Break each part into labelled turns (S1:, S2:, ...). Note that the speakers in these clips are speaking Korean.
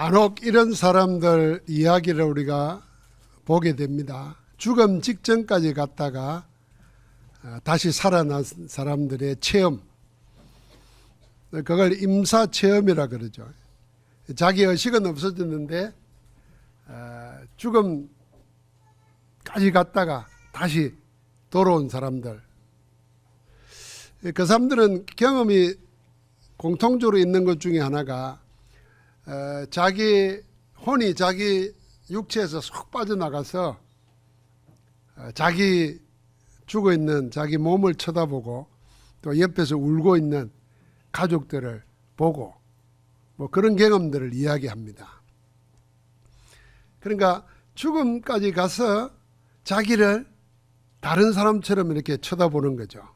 S1: 간혹 이런 사람들 이야기를 우리가 보게 됩니다. 죽음 직전까지 갔다가 다시 살아난 사람들의 체험, 그걸 임사체험이라 그러죠. 자기 의식은 없어졌는데 죽음까지 갔다가 다시 돌아온 사람들, 그 사람들은 경험이 공통적으로 있는 것 중에 하나가 자기 혼이 자기 육체에서 쏙 빠져나가서 자기 죽어있는 자기 몸을 쳐다보고 또 옆에서 울고 있는 가족들을 보고 뭐 그런 경험들을 이야기합니다. 그러니까 죽음까지 가서 자기를 다른 사람처럼 이렇게 쳐다보는 거죠.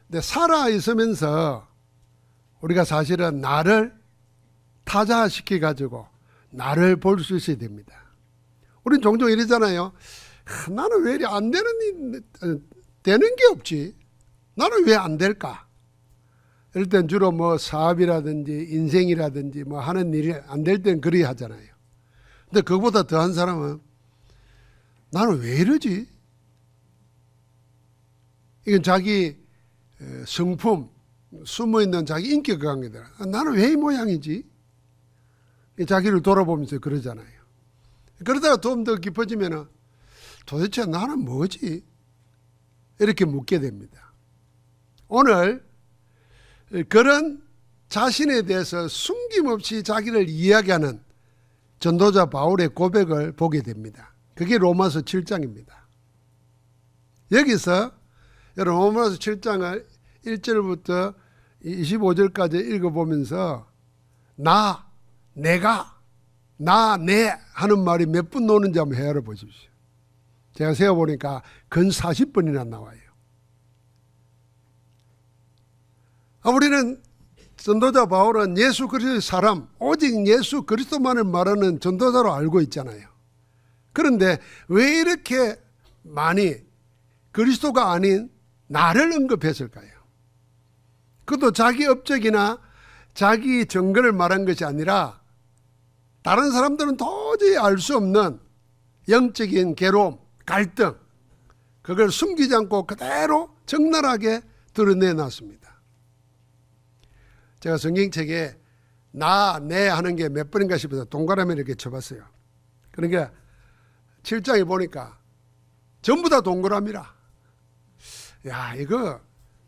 S1: 근데 살아 있으면서 우리가 사실은 나를 타자시켜 가지고 나를 볼 수 있어야 됩니다. 우린 종종 이러잖아요. 나는 왜 이리 안 되는 게 없지? 나는 왜 안 될까? 이럴 땐 주로 뭐 사업이라든지 인생이라든지 뭐 하는 일이 안 될 땐 그리 하잖아요. 근데 그거보다 더한 사람은 나는 왜 이러지? 이건 자기 성품, 숨어있는 자기 인격 관계들. 나는 왜 이 모양이지? 자기를 돌아보면서 그러잖아요. 그러다가 좀 더 깊어지면 도대체 나는 뭐지? 이렇게 묻게 됩니다. 오늘 그런 자신에 대해서 숨김없이 자기를 이야기하는 전도자 바울의 고백을 보게 됩니다. 그게 로마서 7장입니다. 여기서 로마서 7장을 1절부터 25절까지 읽어보면서 내가, 내 하는 말이 몇 번 나오는지 한번 헤아려 보십시오. 제가 세어보니까 근 40번이나 나와요. 우리는 전도자 바울은 예수 그리스도의 사람, 오직 예수 그리스도만을 말하는 전도자로 알고 있잖아요. 그런데 왜 이렇게 많이 그리스도가 아닌 나를 언급했을까요? 그것도 자기 업적이나 자기 정거를 말한 것이 아니라 다른 사람들은 도저히 알 수 없는 영적인 괴로움, 갈등, 그걸 숨기지 않고 그대로 적나라하게 드러내놨습니다. 제가 성경책에 내 하는 게 몇 번인가 싶어서 동그라미 이렇게 쳐봤어요. 그러니까 7장에 보니까 전부 다 동그라미라. 야, 이거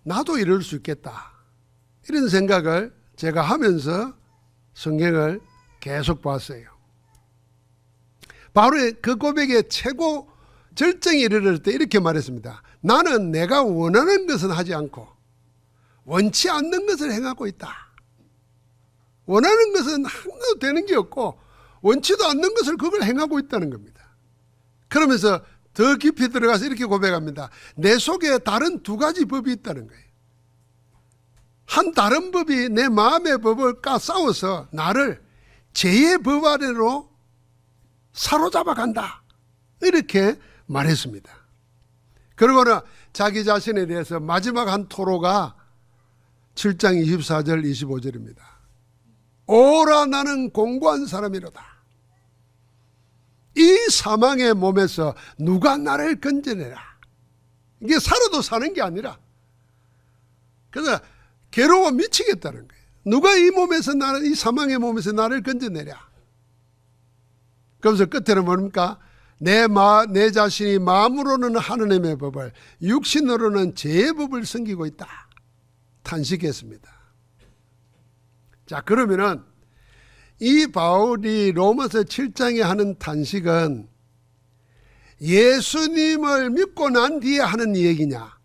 S1: 나도 이럴 수 있겠다. 이런 생각을 제가 하면서 성경을 계속 봤어요. 바로 그 고백의 최고 절정에 이르를 때 이렇게 말했습니다. 나는 내가 원하는 것은 하지 않고 원치 않는 것을 행하고 있다. 원하는 것은 하나도 되는 게 없고 원치도 않는 것을 그걸 행하고 있다는 겁니다. 그러면서 더 깊이 들어가서 이렇게 고백합니다. 내 속에 다른 두 가지 법이 있다는 거예요. 한 다른 법이 내 마음의 법을 싸워서 나를 죄의 법 아래로 사로잡아 간다. 이렇게 말했습니다. 그러고는 자기 자신에 대해서 마지막 한 토로가 7장 24절 25절입니다. 오라 나는 공고한 사람이로다. 이 사망의 몸에서 누가 나를 건져내라. 이게 살아도 사는 게 아니라 그래서 괴로워 미치겠다는 거예요. 누가 이 몸에서 이 사망의 몸에서 나를 건져내랴. 그러면서 끝에는 뭡니까? 내 자신이 마음으로는 하느님의 법을 육신으로는 죄의 법을 섬기고 있다. 탄식했습니다. 자, 그러면은 이 바울이 로마서 7장에 하는 탄식은 예수님을 믿고 난 뒤에 하는 얘기냐,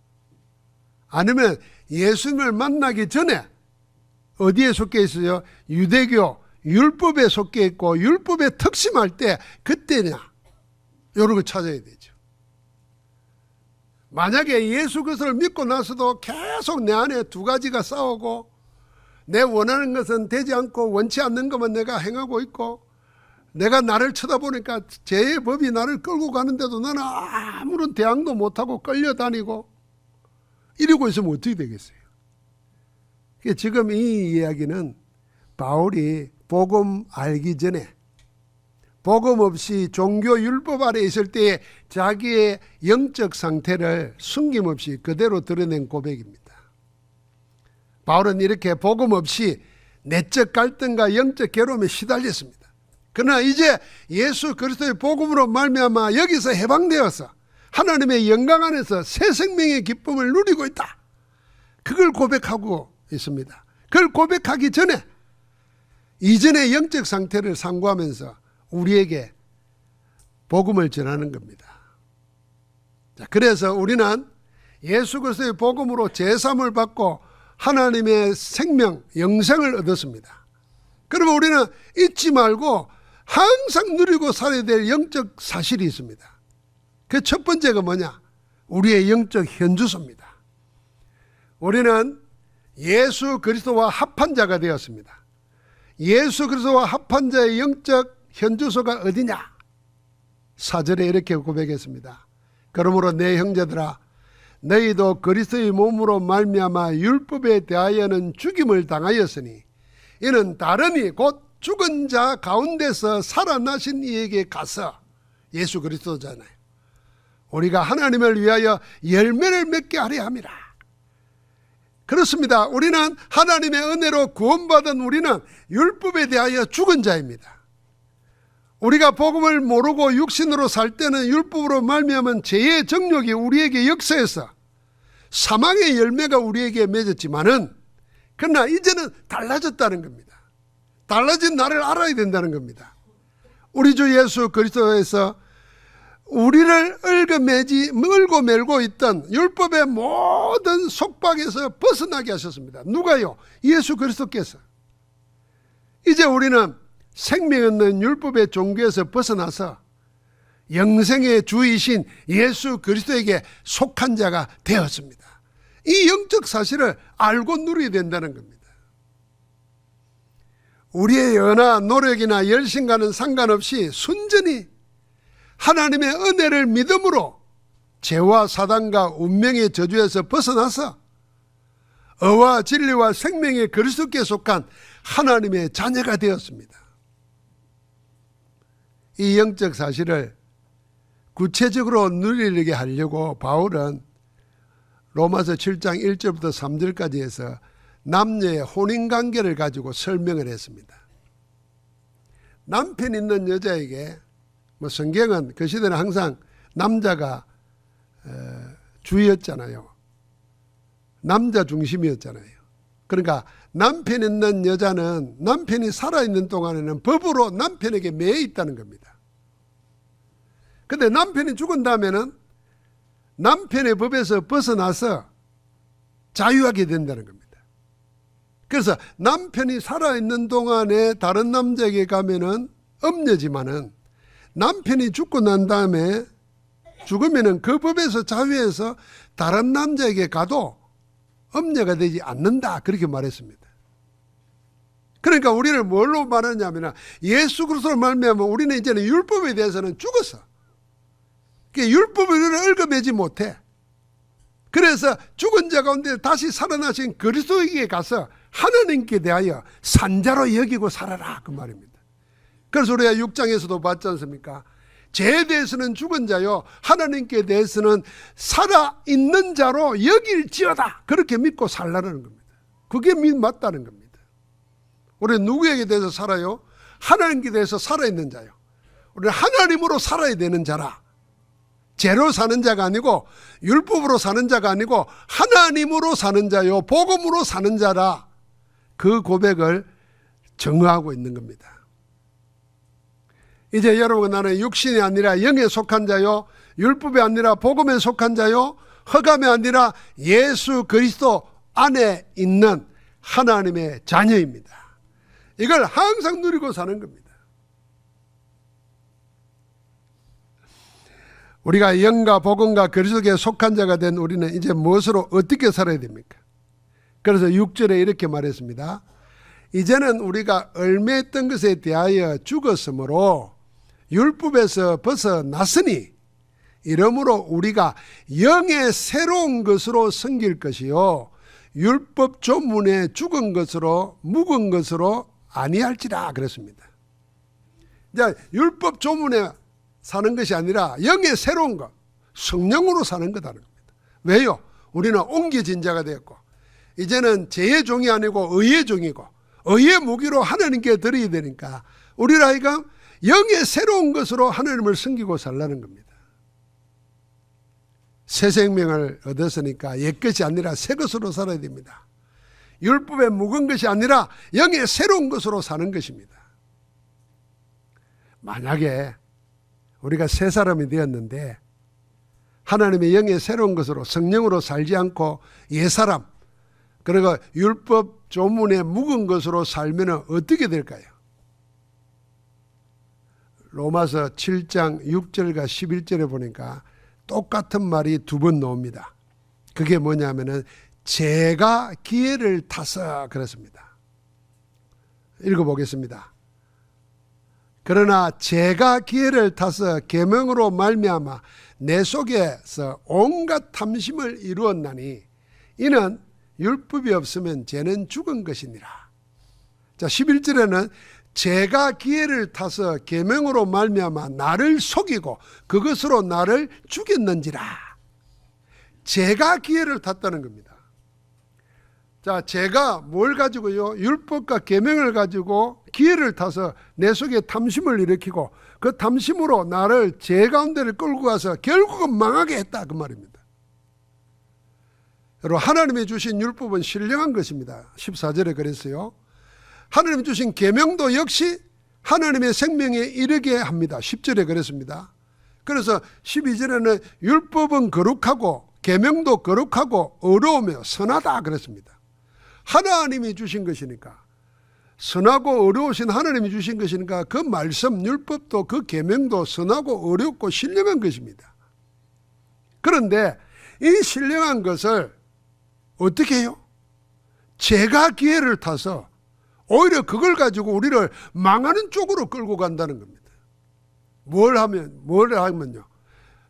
S1: 아니면 예수님을 만나기 전에 어디에 속해 있어요? 유대교 율법에 속해 있고 율법에 특심할 때 그때냐, 이런 거 찾아야 되죠. 만약에 예수 그리스도를 믿고 나서도 계속 내 안에 두 가지가 싸우고 내 원하는 것은 되지 않고 원치 않는 것만 내가 행하고 있고 내가 나를 쳐다보니까 죄의 법이 나를 끌고 가는데도 나는 아무런 대항도 못하고 끌려다니고 이러고 있으면 어떻게 되겠어요? 지금 이 이야기는 바울이 복음 알기 전에, 복음 없이 종교 율법 아래 있을 때에 자기의 영적 상태를 숨김없이 그대로 드러낸 고백입니다. 바울은 이렇게 복음 없이 내적 갈등과 영적 괴로움에 시달렸습니다. 그러나 이제 예수 그리스도의 복음으로 말미암아 여기서 해방되어서 하나님의 영광 안에서 새 생명의 기쁨을 누리고 있다. 그걸 고백하고 있습니다. 그걸 고백하기 전에 이전의 영적 상태를 상고하면서 우리에게 복음을 전하는 겁니다. 자, 그래서 우리는 예수 그리스도의 복음으로 제삼을 받고 하나님의 생명, 영생을 얻었습니다. 그러면 우리는 잊지 말고 항상 누리고 살아야 될 영적 사실이 있습니다. 그 첫 번째가 뭐냐? 우리의 영적 현주소입니다. 우리는 예수 그리스도와 합한 자가 되었습니다. 예수 그리스도와 합한 자의 영적 현주소가 어디냐? 4절에 이렇게 고백했습니다. 그러므로 내 형제들아, 너희도 그리스도의 몸으로 말미암아 율법에 대하여는 죽임을 당하였으니 이는 다름이 곧 죽은 자 가운데서 살아나신 이에게 가서, 예수 그리스도잖아요, 우리가 하나님을 위하여 열매를 맺게 하려 함이라. 그렇습니다. 우리는 하나님의 은혜로 구원받은 우리는 율법에 대하여 죽은 자입니다. 우리가 복음을 모르고 육신으로 살 때는 율법으로 말미암은 죄의 정욕이 우리에게 역사해서 사망의 열매가 우리에게 맺었지만은, 그러나 이제는 달라졌다는 겁니다. 달라진 나를 알아야 된다는 겁니다. 우리 주 예수 그리스도에서 우리를 얽어 멜고 있던 율법의 모든 속박에서 벗어나게 하셨습니다. 누가요? 예수 그리스도께서. 이제 우리는 생명 없는 율법의 종교에서 벗어나서 영생의 주이신 예수 그리스도에게 속한 자가 되었습니다. 이 영적 사실을 알고 누려야 된다는 겁니다. 우리의 연화, 노력이나 열심과는 상관없이 순전히 하나님의 은혜를 믿음으로 죄와 사단과 운명의 저주에서 벗어나서 의와 진리와 생명의 그리스도께 속한 하나님의 자녀가 되었습니다. 이 영적 사실을 구체적으로 누리게 하려고 바울은 로마서 7장 1절부터 3절까지 해서 남녀의 혼인관계를 가지고 설명을 했습니다. 남편 있는 여자에게 성경은 그 시대는 항상 남자가 주였잖아요. 남자 중심이었잖아요. 그러니까 남편 있는 여자는 남편이 살아있는 동안에는 법으로 남편에게 매여 있다는 겁니다. 그런데 남편이 죽은 다음에는 남편의 법에서 벗어나서 자유하게 된다는 겁니다. 그래서 남편이 살아있는 동안에 다른 남자에게 가면은 엄녀지만은 남편이 죽고 난 다음에 죽으면은 그 법에서 자유해서 다른 남자에게 가도 엄녀가 되지 않는다, 그렇게 말했습니다. 그러니까 우리는 뭘로 말하냐면 예수 그리스도로 말미암아 우리는 이제는 율법에 대해서는 죽었어. 율법을 우리를 얽어매지 못해. 그래서 죽은 자 가운데 다시 살아나신 그리스도에게 가서 하나님께 대하여 산자로 여기고 살아라, 그 말입니다. 그래서 우리가 6장에서도 봤지 않습니까? 죄에 대해서는 죽은 자요, 하나님께 대해서는 살아있는 자로 여길지어다, 그렇게 믿고 살라는 겁니다. 그게 맞다는 겁니다. 우리는 누구에게 대해서 살아요? 하나님께 대해서 살아있는 자요. 우리는 하나님으로 살아야 되는 자라. 죄로 사는 자가 아니고 율법으로 사는 자가 아니고 하나님으로 사는 자요, 복음으로 사는 자라. 그 고백을 정의하고 있는 겁니다. 이제 여러분, 나는 육신이 아니라 영에 속한 자요, 율법이 아니라 복음에 속한 자요, 흑암이 아니라 예수 그리스도 안에 있는 하나님의 자녀입니다. 이걸 항상 누리고 사는 겁니다. 우리가 영과 복음과 그리스도께 속한 자가 된 우리는 이제 무엇으로 어떻게 살아야 됩니까? 그래서 6절에 이렇게 말했습니다. 이제는 우리가 얽매였던 것에 대하여 죽었으므로 율법에서 벗어났으니 이러므로 우리가 영의 새로운 것으로 섬길 것이요 율법 조문에 죽은 것으로 묵은 것으로 아니할지라 그랬습니다. 이제 율법 조문에 사는 것이 아니라 영의 새로운 것, 성령으로 사는 거다는 겁니다. 왜요? 우리는 옮겨진 자가 되었고 이제는 죄의 종이 아니고 의의 종이고 의의 무기로 하나님께 드려야 되니까 우리를 하여금 영의 새로운 것으로 하나님을 섬기고 살라는 겁니다. 새 생명을 얻었으니까 옛것이 아니라 새 것으로 살아야 됩니다. 율법에 묵은 것이 아니라 영의 새로운 것으로 사는 것입니다. 만약에 우리가 새 사람이 되었는데 하나님의 영의 새로운 것으로 성령으로 살지 않고 옛사람 그리고 율법 조문에 묵은 것으로 살면 어떻게 될까요? 로마서 7장 6절과 11절에 보니까 똑같은 말이 두 번 나옵니다. 그게 뭐냐면은 죄가 기회를 타서 그렇습니다. 읽어보겠습니다. 그러나 죄가 기회를 타서 계명으로 말미암아 내 속에서 온갖 탐심을 이루었나니 이는 율법이 없으면 죄는 죽은 것이니라. 자, 11절에는 죄가 기회를 타서 계명으로 말미암아 나를 속이고 그것으로 나를 죽였는지라. 죄가 기회를 탔다는 겁니다. 자, 죄가 뭘 가지고요? 율법과 계명을 가지고 기회를 타서 내 속에 탐심을 일으키고 그 탐심으로 나를 죄 가운데를 끌고 가서 결국은 망하게 했다 그 말입니다. 여러분, 하나님이 주신 율법은 신령한 것입니다. 14절에 그랬어요. 하나님이 주신 계명도 역시 하나님의 생명에 이르게 합니다. 10절에 그랬습니다. 그래서 12절에는 율법은 거룩하고 계명도 거룩하고 의로우며 선하다 그랬습니다. 하나님이 주신 것이니까, 선하고 어려우신 하나님이 주신 것이니까 그 말씀 율법도 그 계명도 선하고 어렵고 신령한 것입니다. 그런데 이 신령한 것을 어떻게 해요? 죄가 기회를 타서 오히려 그걸 가지고 우리를 망하는 쪽으로 끌고 간다는 겁니다. 뭘 하면요?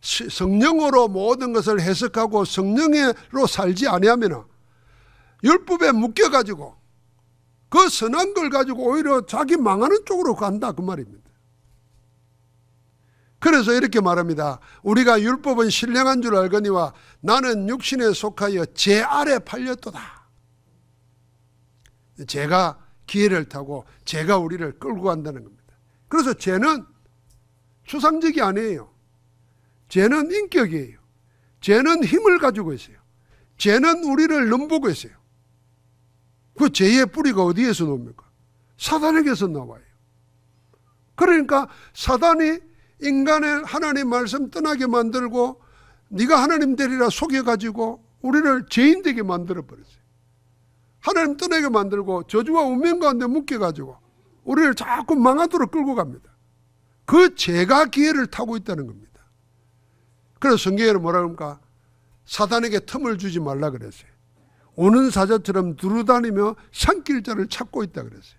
S1: 성령으로 모든 것을 해석하고 성령으로 살지 아니하면 율법에 묶여가지고 그 선한 걸 가지고 오히려 자기 망하는 쪽으로 간다 그 말입니다. 그래서 이렇게 말합니다. 우리가 율법은 신령한 줄 알거니와 나는 육신에 속하여 죄 아래 팔렸도다. 죄가 기회를 타고 죄가 우리를 끌고 간다는 겁니다. 그래서 죄는 추상적이 아니에요. 죄는 인격이에요. 죄는 힘을 가지고 있어요. 죄는 우리를 넘보고 있어요. 그 죄의 뿌리가 어디에서 나옵니까? 사단에게서 나와요. 그러니까 사단이 인간의 하나님 말씀 떠나게 만들고 네가 하나님 되리라 속여가지고 우리를 죄인 되게 만들어버렸어요. 하나님 떠나게 만들고 저주와 운명 가운데 묶여가지고 우리를 자꾸 망하도록 끌고 갑니다. 그 죄가 기회를 타고 있다는 겁니다. 그래서 성경에는 뭐라 그럽니까? 사단에게 틈을 주지 말라 그랬어요. 오는 사자처럼 두루다니며 산길자를 찾고 있다 그랬어요.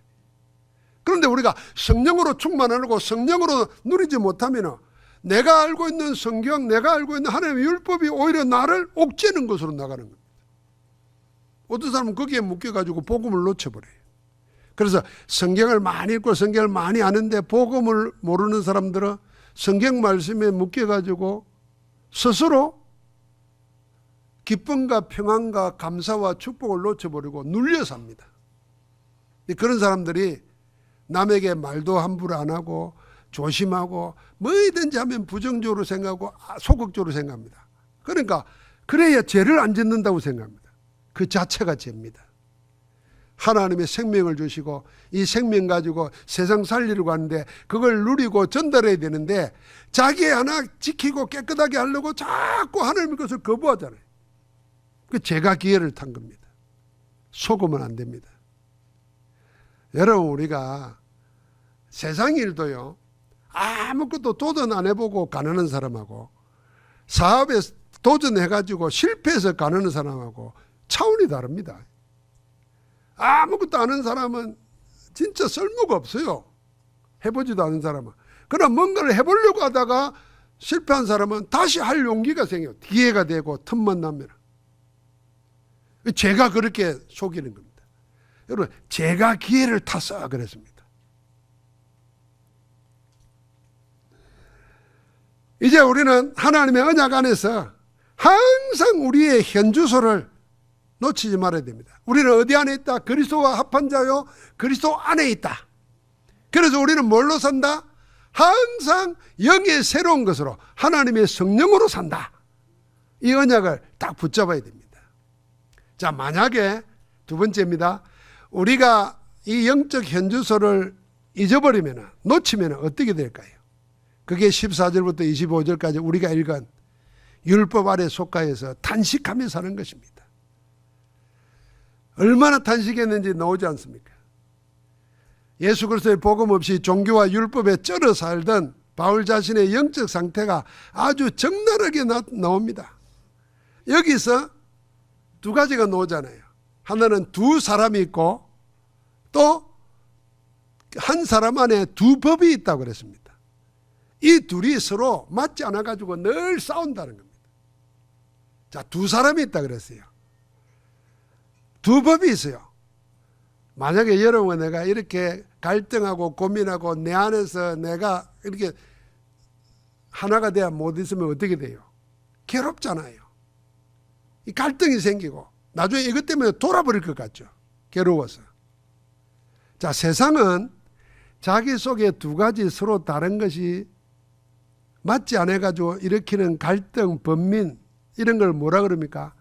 S1: 그런데 우리가 성령으로 충만 안 하고 성령으로 누리지 못하면 내가 알고 있는 성경, 내가 알고 있는 하나님의 율법이 오히려 나를 옥죄는 것으로 나가는 겁니다. 어떤 사람은 거기에 묶여가지고 복음을 놓쳐버려요. 그래서 성경을 많이 읽고 성경을 많이 아는데 복음을 모르는 사람들은 성경 말씀에 묶여가지고 스스로 기쁨과 평안과 감사와 축복을 놓쳐버리고 눌려 삽니다. 그런 사람들이 남에게 말도 함부로 안 하고 조심하고 뭐든지 하면 부정적으로 생각하고 소극적으로 생각합니다. 그러니까 그래야 죄를 안 짓는다고 생각합니다. 그 자체가 죄입니다. 하나님의 생명을 주시고 이 생명 가지고 세상 살리려고 하는데 그걸 누리고 전달해야 되는데 자기 하나 지키고 깨끗하게 하려고 자꾸 하나님의 것을 거부하잖아요. 그 죄가 기회를 탄 겁니다. 속으면 안 됩니다. 여러분, 우리가 세상 일도요, 아무것도 도전 안 해보고 가난한 사람하고 사업에 도전해가지고 실패해서 가난한 사람하고 차원이 다릅니다. 아무것도 아는 사람은 진짜 쓸모가 없어요. 해보지도 않은 사람은. 그러나 뭔가를 해보려고 하다가 실패한 사람은 다시 할 용기가 생겨요. 기회가 되고 틈만 나면. 죄가 그렇게 속이는 겁니다. 여러분, 제가 기회를 타서 그랬습니다. 이제 우리는 하나님의 언약 안에서 항상 우리의 현주소를 놓치지 말아야 됩니다. 우리는 어디 안에 있다? 그리스도와 합한 자요, 그리스도 안에 있다. 그래서 우리는 뭘로 산다? 항상 영의 새로운 것으로, 하나님의 성령으로 산다. 이 언약을 딱 붙잡아야 됩니다. 자, 만약에 두 번째입니다. 우리가 이 영적 현주소를 잊어버리면, 놓치면 어떻게 될까요? 그게 14절부터 25절까지 우리가 읽은 율법 아래 속하여서 탄식하며 사는 것입니다. 얼마나 탄식했는지 나오지 않습니까? 예수 그리스도의 복음 없이 종교와 율법에 쩔어 살던 바울 자신의 영적 상태가 아주 적나라하게 나옵니다. 여기서 두 가지가 나오잖아요. 하나는 두 사람이 있고 또 한 사람 안에 두 법이 있다고 그랬습니다. 이 둘이 서로 맞지 않아 가지고 늘 싸운다는 겁니다. 자, 두 사람이 있다 그랬어요. 두 법이 있어요. 만약에 여러분과 내가 이렇게 갈등하고 고민하고 내 안에서 내가 이렇게 하나가 돼야 못 있으면 어떻게 돼요? 괴롭잖아요. 이 갈등이 생기고 나중에 이것 때문에 돌아버릴 것 같죠. 괴로워서. 자, 세상은 자기 속에 두 가지 서로 다른 것이 맞지 않아 가지고 일으키는 갈등, 번민 이런 걸 뭐라 그럽니까?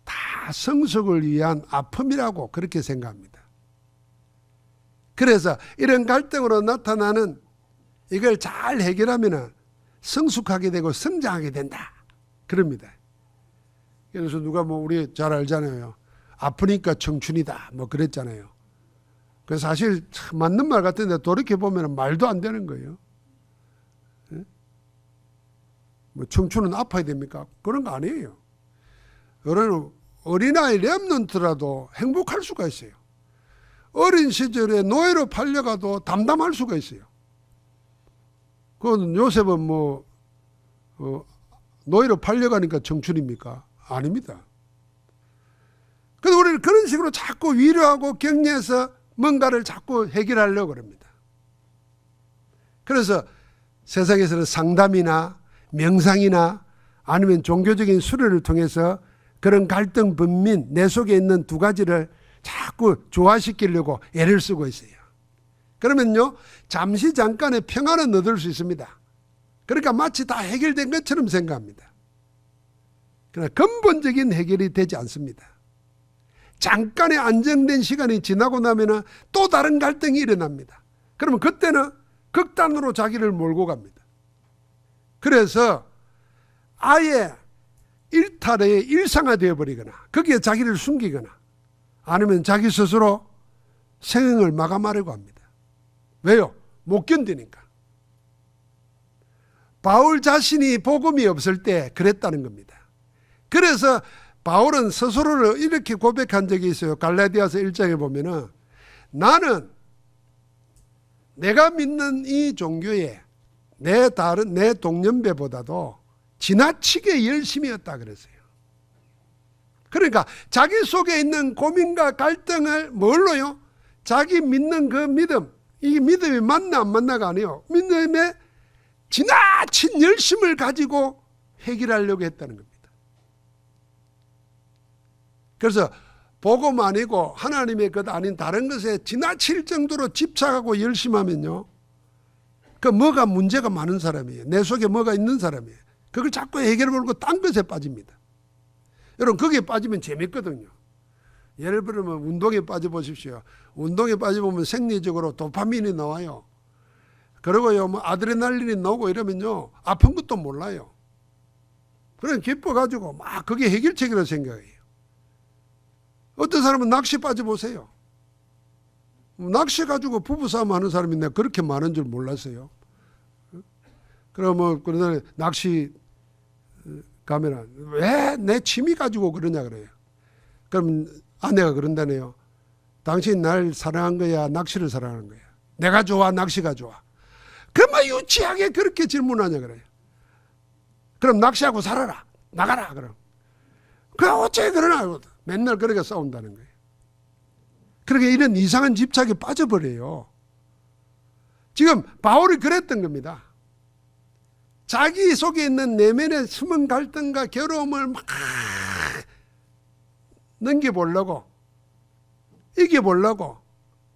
S1: 다 성숙을 위한 아픔이라고 그렇게 생각합니다. 그래서 이런 갈등으로 나타나는 이걸 잘 해결하면 성숙하게 되고 성장하게 된다. 그럽니다. 그래서 누가 뭐 우리 잘 알잖아요. 아프니까 청춘이다. 뭐 그랬잖아요. 그 사실 참 맞는 말 같은데 돌이켜보면 말도 안 되는 거예요. 뭐 청춘은 아파야 됩니까? 그런 거 아니에요. 여러분, 어린아이 랩런트라도 행복할 수가 있어요. 어린 시절에 노예로 팔려가도 담담할 수가 있어요. 그건 요셉은 뭐 노예로 팔려가니까 청춘입니까? 아닙니다. 그래서 우리는 그런 식으로 자꾸 위로하고 격려해서 뭔가를 자꾸 해결하려고 합니다. 그래서 세상에서는 상담이나 명상이나 아니면 종교적인 수련을 통해서 그런 갈등, 번민, 내 속에 있는 두 가지를 자꾸 조화시키려고 애를 쓰고 있어요. 그러면요, 잠시 잠깐의 평안은 얻을 수 있습니다. 그러니까 마치 다 해결된 것처럼 생각합니다. 그러나 근본적인 해결이 되지 않습니다. 잠깐의 안정된 시간이 지나고 나면 또 다른 갈등이 일어납니다. 그러면 그때는 극단으로 자기를 몰고 갑니다. 그래서 아예 일탈에 일상화되어 버리거나 거기에 자기를 숨기거나 아니면 자기 스스로 생을 마감하려고 합니다. 왜요? 못 견디니까. 바울 자신이 복음이 없을 때 그랬다는 겁니다. 그래서 바울은 스스로를 이렇게 고백한 적이 있어요. 갈라디아서 1장에 보면은 나는 내가 믿는 이 종교에 내 동년배보다도 지나치게 열심이었다 그랬어요. 그러니까 자기 속에 있는 고민과 갈등을 뭘로요? 자기 믿는 그 믿음, 이 믿음이 맞나 안 맞나가 아니에요. 믿음에 지나친 열심을 가지고 해결하려고 했다는 겁니다. 그래서 복음 아니고 하나님의 것 아닌 다른 것에 지나칠 정도로 집착하고 열심하면요, 그 뭐가 문제가 많은 사람이에요. 내 속에 뭐가 있는 사람이에요. 그걸 자꾸 해결해보고 딴 것에 빠집니다. 여러분, 거기에 빠지면 재밌거든요. 예를 들면 운동에 빠져보십시오. 운동에 빠져보면 생리적으로 도파민이 나와요. 그리고요, 뭐 아드레날린이 나오고 이러면요, 아픈 것도 몰라요. 그냥 기뻐가지고 막 그게 해결책이라고 생각해요. 어떤 사람은 낚시 빠져보세요. 낚시 가지고 부부싸움 하는 사람이 내가 그렇게 많은 줄 몰랐어요. 그러면 그러다 낚시 가면 왜 내 취미 가지고 그러냐 그래요. 그럼 아내가 그런다네요. 당신 날 사랑한 거야, 낚시를 사랑하는 거야? 내가 좋아, 낚시가 좋아? 그러면 유치하게 그렇게 질문하냐 그래요. 그럼 낚시하고 살아라, 나가라 그럼. 그 어째 그러나 맨날 그렇게 싸운다는 거예요. 그렇게 이런 이상한 집착에 빠져버려요. 지금 바울이 그랬던 겁니다. 자기 속에 있는 내면의 숨은 갈등과 괴로움을 막 넘겨보려고, 이겨보려고,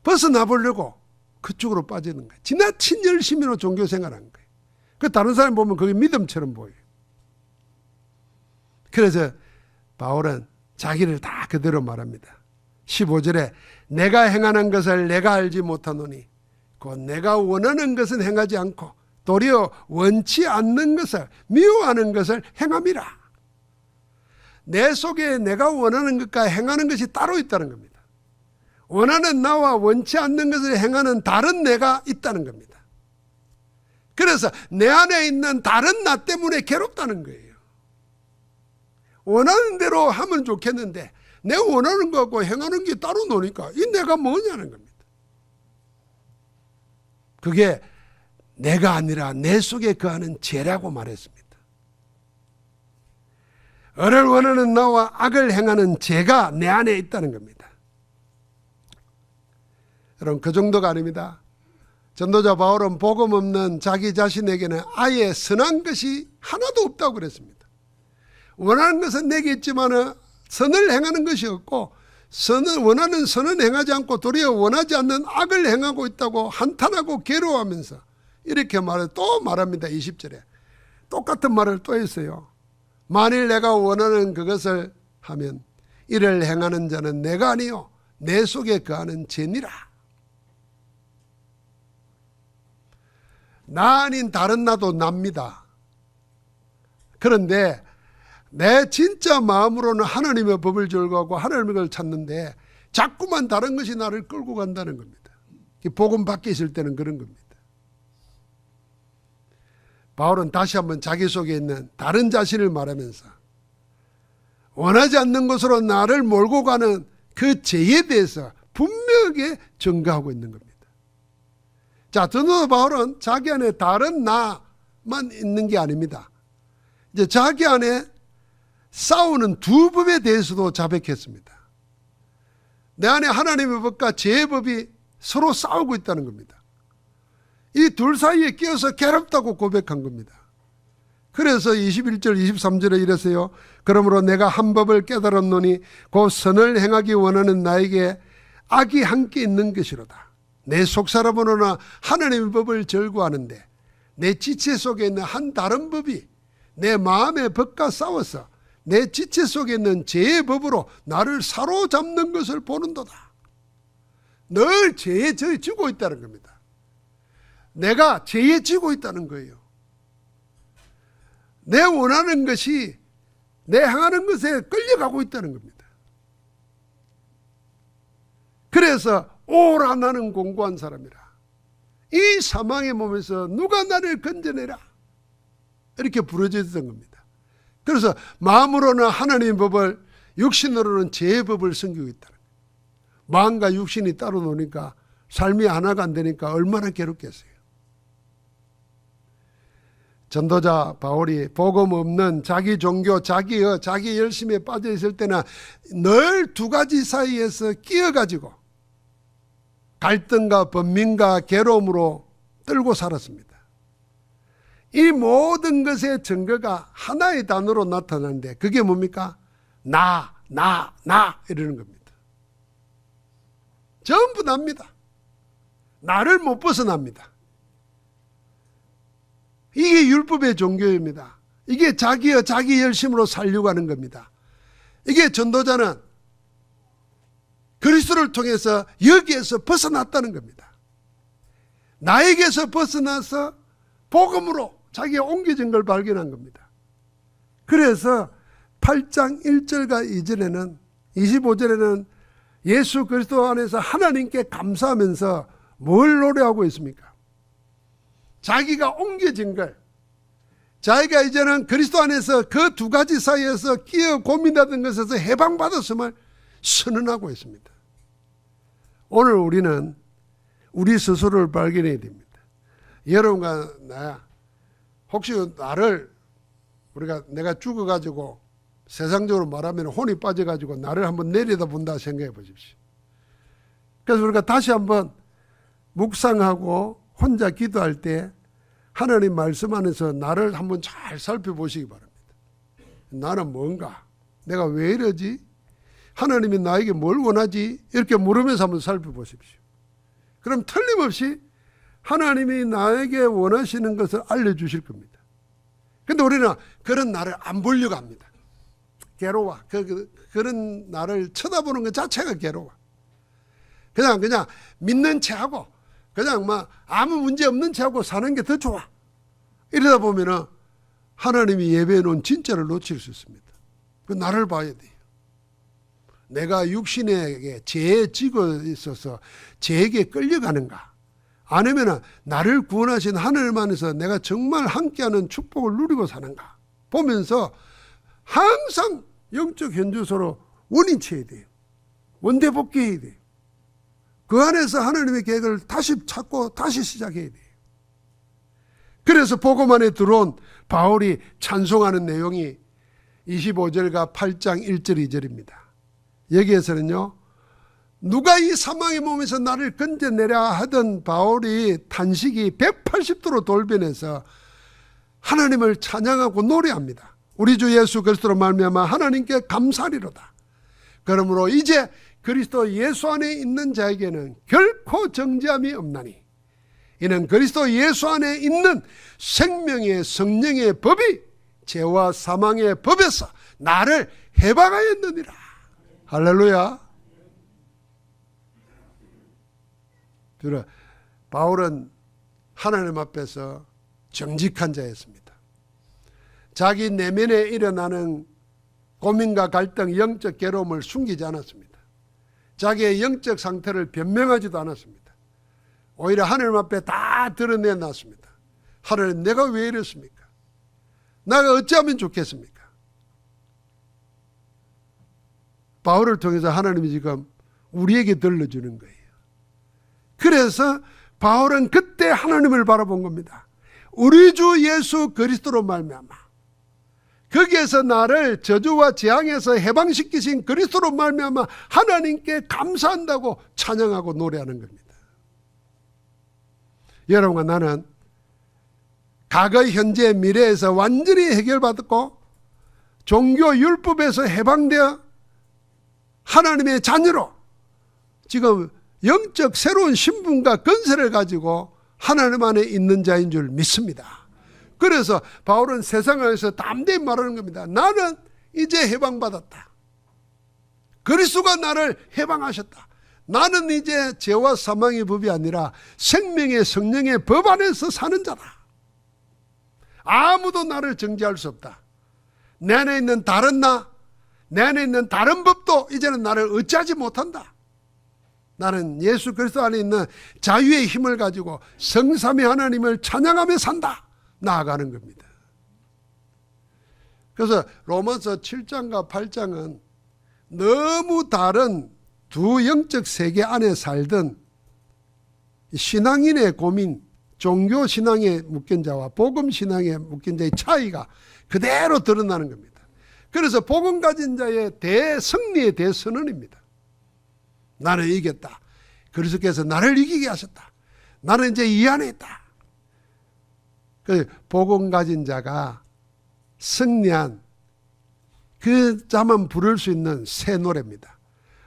S1: 벗어나보려고 그쪽으로 빠지는 거예요. 지나친 열심히로 종교생활한 거예요. 그 다른 사람 보면 그게 믿음처럼 보여요. 그래서 바울은 자기를 다 그대로 말합니다. 15절에 내가 행하는 것을 내가 알지 못하노니 곧 내가 원하는 것은 행하지 않고 도리어 원치 않는 것을 미워하는 것을 행함이라. 내 속에 내가 원하는 것과 행하는 것이 따로 있다는 겁니다. 원하는 나와 원치 않는 것을 행하는 다른 내가 있다는 겁니다. 그래서 내 안에 있는 다른 나 때문에 괴롭다는 거예요. 원하는 대로 하면 좋겠는데 내 원하는 것과 행하는 게 따로 노니까 이 내가 뭐냐는 겁니다. 그게 내가 아니라 내 속에 거하는 죄라고 말했습니다. 을을 원하는 나와 악을 행하는 죄가 내 안에 있다는 겁니다. 여러분, 그 정도가 아닙니다. 전도자 바울은 복음 없는 자기 자신에게는 아예 선한 것이 하나도 없다고 그랬습니다. 원하는 것은 내게 있지만 선을 행하는 것이 없고 원하는 선은 행하지 않고 도리어 원하지 않는 악을 행하고 있다고 한탄하고 괴로워하면서 이렇게 또 말합니다. 20절에 똑같은 말을 또 했어요. 만일 내가 원하는 그것을 하면 이를 행하는 자는 내가 아니요 내 속에 거하는 죄니라. 나 아닌 다른 나도 납니다. 그런데 내 진짜 마음으로는 하나님의 법을 즐거워하고 하나님의 걸 찾는데 자꾸만 다른 것이 나를 끌고 간다는 겁니다. 복음 밖에 있을 때는 그런 겁니다. 바울은 다시 한번 자기 속에 있는 다른 자신을 말하면서 원하지 않는 곳으로 나를 몰고 가는 그 죄에 대해서 분명하게 증거하고 있는 겁니다. 자, 전도자 바울은 자기 안에 다른 나만 있는 게 아닙니다. 이제 자기 안에 싸우는 두 법에 대해서도 자백했습니다. 내 안에 하나님의 법과 죄의 법이 서로 싸우고 있다는 겁니다. 이 둘 사이에 끼어서 괴롭다고 고백한 겁니다. 그래서 21절 23절에 이랬어요. 그러므로 내가 한 법을 깨달았노니 곧 선을 행하기 원하는 나에게 악이 함께 있는 것이로다. 내 속사람으로나 하나님의 법을 절구하는데 내 지체 속에 있는 한 다른 법이 내 마음의 법과 싸워서 내 지체 속에 있는 죄의 법으로 나를 사로잡는 것을 보는도다. 늘 죄에 쥐고 있다는 겁니다. 내가 죄에 쥐고 있다는 거예요. 내 원하는 것이 내 행하는 것에 끌려가고 있다는 겁니다. 그래서 오라 나는 공고한 사람이라. 이 사망의 몸에서 누가 나를 건져내라. 이렇게 부르짖었던 겁니다. 그래서 마음으로는 하나님의 법을 육신으로는 죄의 법을 섬기고 있다는 거예요. 마음과 육신이 따로 노니까 삶이 하나가 안 되니까 얼마나 괴롭겠어요. 전도자 바울이 복음 없는 자기 종교, 자기 열심에 빠져 있을 때는 늘 두 가지 사이에서 끼어가지고 갈등과 번민과 괴로움으로 떨고 살았습니다. 이 모든 것의 증거가 하나의 단어로 나타나는데 그게 뭡니까? 나 이러는 겁니다. 전부 납니다. 나를 못 벗어납니다. 이게 율법의 종교입니다. 이게 자기 열심으로 살려고 하는 겁니다. 이게 전도자는 그리스도를 통해서 여기에서 벗어났다는 겁니다. 나에게서 벗어나서 복음으로 자기가 옮겨진 걸 발견한 겁니다. 그래서 8장 1절과 2절에는 25절에는 예수 그리스도 안에서 하나님께 감사하면서 뭘 노래하고 있습니까? 자기가 옮겨진 걸, 자기가 이제는 그리스도 안에서 그 두 가지 사이에서 끼어 고민하던 것에서 해방받았음을 선언하고 있습니다. 오늘 우리는 우리 스스로를 발견해야 됩니다. 여러분과 나 혹시 내가 죽어가지고 세상적으로 말하면 혼이 빠져가지고 나를 한번 내려다본다 생각해 보십시오. 그래서 우리가 다시 한번 묵상하고 혼자 기도할 때 하나님 말씀 안에서 나를 한번 잘 살펴보시기 바랍니다. 나는 뭔가? 내가 왜 이러지? 하나님이 나에게 뭘 원하지? 이렇게 물으면서 한번 살펴보십시오. 그럼 틀림없이 하나님이 나에게 원하시는 것을 알려주실 겁니다. 근데 우리는 그런 나를 안 보려고 합니다. 괴로워. 그런 나를 쳐다보는 것 자체가 괴로워. 그냥 믿는 체하고 그냥 막 아무 문제 없는 체하고 사는 게 더 좋아. 이러다 보면은 하나님이 예배해 놓은 진짜를 놓칠 수 있습니다. 그 나를 봐야 돼요. 내가 육신에게 죄에 지고 있어서 죄에게 끌려가는가? 아니면 나를 구원하신 하늘 안에서 내가 정말 함께하는 축복을 누리고 사는가? 보면서 항상 영적 현주소로 원인체해야 돼요. 원대복귀해야 돼요. 그 안에서 하나님의 계획을 다시 찾고 다시 시작해야 돼요. 그래서 복음 안에 들어온 바울이 찬송하는 내용이 25절과 8장 1절 2절입니다. 여기에서는요, 누가 이 사망의 몸에서 나를 건져내랴 하던 바울이 탄식이 180도로 돌변해서 하나님을 찬양하고 노래합니다. 우리 주 예수 그리스도로 말미암아 하나님께 감사하리로다. 그러므로 이제 그리스도 예수 안에 있는 자에게는 결코 정죄함이 없나니 이는 그리스도 예수 안에 있는 생명의 성령의 법이 죄와 사망의 법에서 나를 해방하였느니라. 할렐루야. 바울은 하나님 앞에서 정직한 자였습니다. 자기 내면에 일어나는 고민과 갈등, 영적 괴로움을 숨기지 않았습니다. 자기의 영적 상태를 변명하지도 않았습니다. 오히려 하나님 앞에 다 드러내놨습니다. 하나님, 내가 왜 이랬습니까? 내가 어찌하면 좋겠습니까? 바울을 통해서 하나님이 지금 우리에게 들려주는 거예요. 그래서 바울은 그때 하나님을 바라본 겁니다. 우리 주 예수 그리스도로 말미암아 거기에서 나를 저주와 재앙에서 해방시키신 그리스도로 말미암아 하나님께 감사한다고 찬양하고 노래하는 겁니다. 여러분과 나는 과거, 현재, 미래에서 완전히 해결받았고 종교 율법에서 해방되어 하나님의 자녀로 지금 영적 새로운 신분과 건세를 가지고 하나님 안에 있는 자인 줄 믿습니다. 그래서 바울은 세상에서 담대히 말하는 겁니다. 나는 이제 해방받았다. 그리스도가 나를 해방하셨다. 나는 이제 죄와 사망의 법이 아니라 생명의 성령의 법 안에서 사는 자다. 아무도 나를 정죄할 수 없다. 내 안에 있는 다른 나, 내 안에 있는 다른 법도 이제는 나를 어찌하지 못한다. 나는 예수 그리스도 안에 있는 자유의 힘을 가지고 성삼위 하나님을 찬양하며 산다. 나아가는 겁니다. 그래서 로마서 7장과 8장은 너무 다른 두 영적 세계 안에 살던 신앙인의 고민, 종교 신앙에 묶인 자와 복음 신앙에 묶인 자의 차이가 그대로 드러나는 겁니다. 그래서 복음 가진 자의 대승리의 대선언입니다. 나는 이겼다. 그리스도께서 나를 이기게 하셨다. 나는 이제 이 안에 있다. 그 복음 가진 자가 승리한 그 자만 부를 수 있는 새 노래입니다.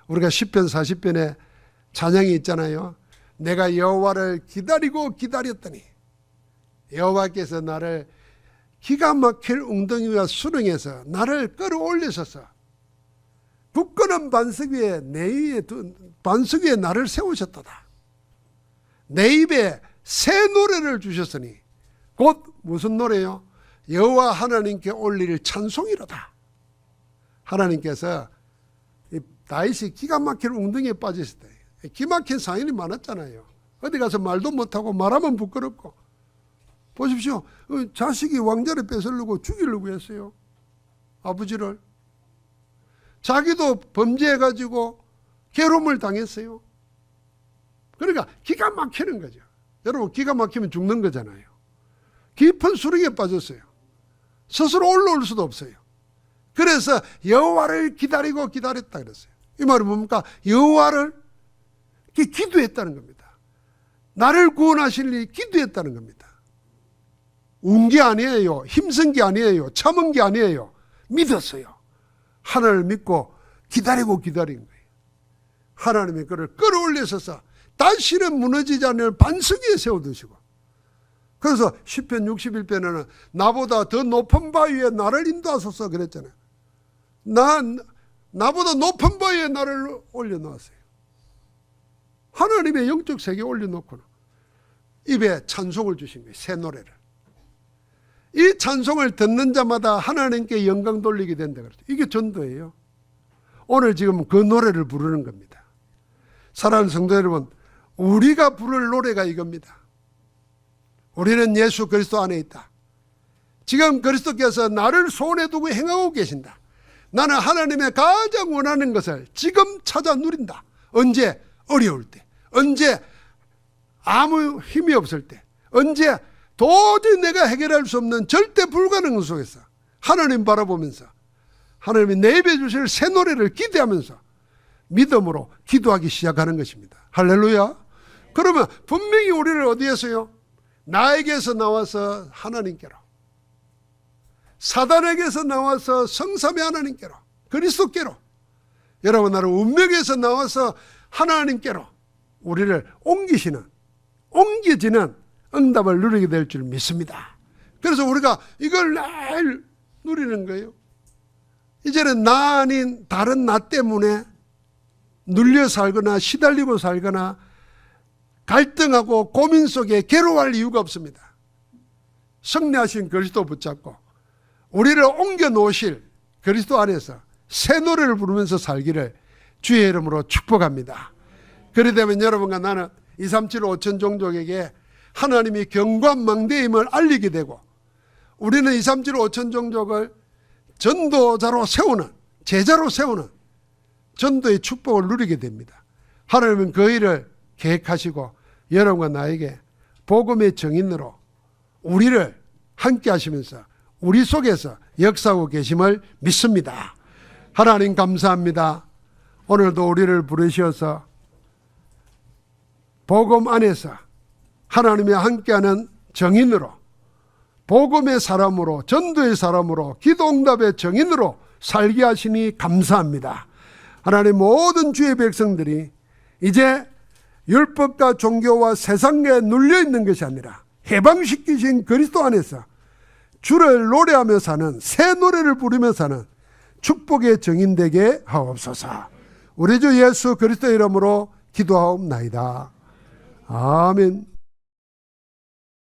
S1: 우리가 시편 40편에 찬양이 있잖아요. 내가 여호와를 기다리고 기다렸더니 여호와께서 나를 기가 막힐 웅덩이와 수렁에서 나를 끌어올리셔서 굳건한 반석 위에 반석 위에 나를 세우셨도다. 내 입에 새 노래를 주셨으니 곧 무슨 노래요? 여호와 하나님께 올릴 찬송이로다. 하나님께서 다윗이 기가 막힐 웅덩이에 빠졌을 때 기막힌 상인이 많았잖아요. 어디 가서 말도 못하고 말하면 부끄럽고. 보십시오. 자식이 왕자를 뺏으려고 죽이려고 했어요. 아버지를. 자기도 범죄해가지고 괴로움을 당했어요. 그러니까 기가 막히는 거죠. 여러분, 기가 막히면 죽는 거잖아요. 깊은 수렁에 빠졌어요. 스스로 올라올 수도 없어요. 그래서 여호와를 기다리고 기다렸다 그랬어요. 이 말은 뭡니까? 여호와를 그게 기도했다는 겁니다. 나를 구원하시려니 기도했다는 겁니다. 운 게 아니에요. 힘쓴 게 아니에요. 참은 게 아니에요. 믿었어요. 하나님을 믿고 기다린 거예요. 하나님이 그를 끌어올리셔서 다시는 무너지지 않을 반석 위에 세워두시고, 그래서 시편 61편에는 나보다 더 높은 바 위에 나를 인도하소서 그랬잖아요. 나보다 높은 바 위에 나를 올려놓았어요. 하나님의 영적 세계에 올려놓고는 입에 찬송을 주신 거예요. 새 노래를. 이 찬송을 듣는 자마다 하나님께 영광 돌리게 된다 그랬죠. 이게 전도예요. 오늘 지금 그 노래를 부르는 겁니다. 사랑하는 성도 여러분, 우리가 부를 노래가 이겁니다. 우리는 예수 그리스도 안에 있다. 지금 그리스도께서 나를 손에 두고 행하고 계신다. 나는 하나님의 가장 원하는 것을 지금 찾아 누린다. 언제? 어려울 때. 언제? 아무 힘이 없을 때. 언제? 도저히 내가 해결할 수 없는 절대 불가능한 속에서 하나님 바라보면서 하나님이 내 입에 주실 새 노래를 기대하면서 믿음으로 기도하기 시작하는 것입니다. 할렐루야. 그러면 분명히 우리를 어디에서요? 나에게서 나와서 하나님께로, 사단에게서 나와서 성삼위 하나님께로, 그리스도께로, 여러분 나는 운명에서 나와서 하나님께로 우리를 옮겨지는 응답을 누리게 될 줄 믿습니다. 그래서 우리가 이걸 늘 누리는 거예요. 이제는 나 아닌 다른 나 때문에 눌려 살거나 시달리고 살거나 갈등하고 고민 속에 괴로워할 이유가 없습니다. 승리하신 그리스도 붙잡고 우리를 옮겨 놓으실 그리스도 안에서 새 노래를 부르면서 살기를 주의 이름으로 축복합니다. 그리 되면 여러분과 나는 237 5천 종족에게 하나님이 경관망대임을 알리게 되고, 우리는 237 5천 종족을 전도자로 세우는, 제자로 세우는 전도의 축복을 누리게 됩니다. 하나님은 그 일을 계획하시고 여러분과 나에게 복음의 증인으로 우리를 함께 하시면서 우리 속에서 역사하고 계심을 믿습니다. 하나님 감사합니다. 오늘도 우리를 부르셔서 복음 안에서 하나님이 함께하는 증인으로, 복음의 사람으로, 전도의 사람으로, 기도응답의 증인으로 살게 하시니 감사합니다. 하나님, 모든 주의 백성들이 이제 율법과 종교와 세상에 눌려있는 것이 아니라 해방시키신 그리스도 안에서 주를 노래하며 사는, 새 노래를 부르며 사는 축복의 증인되게 하옵소서. 우리 주 예수 그리스도 이름으로 기도하옵나이다. 아멘.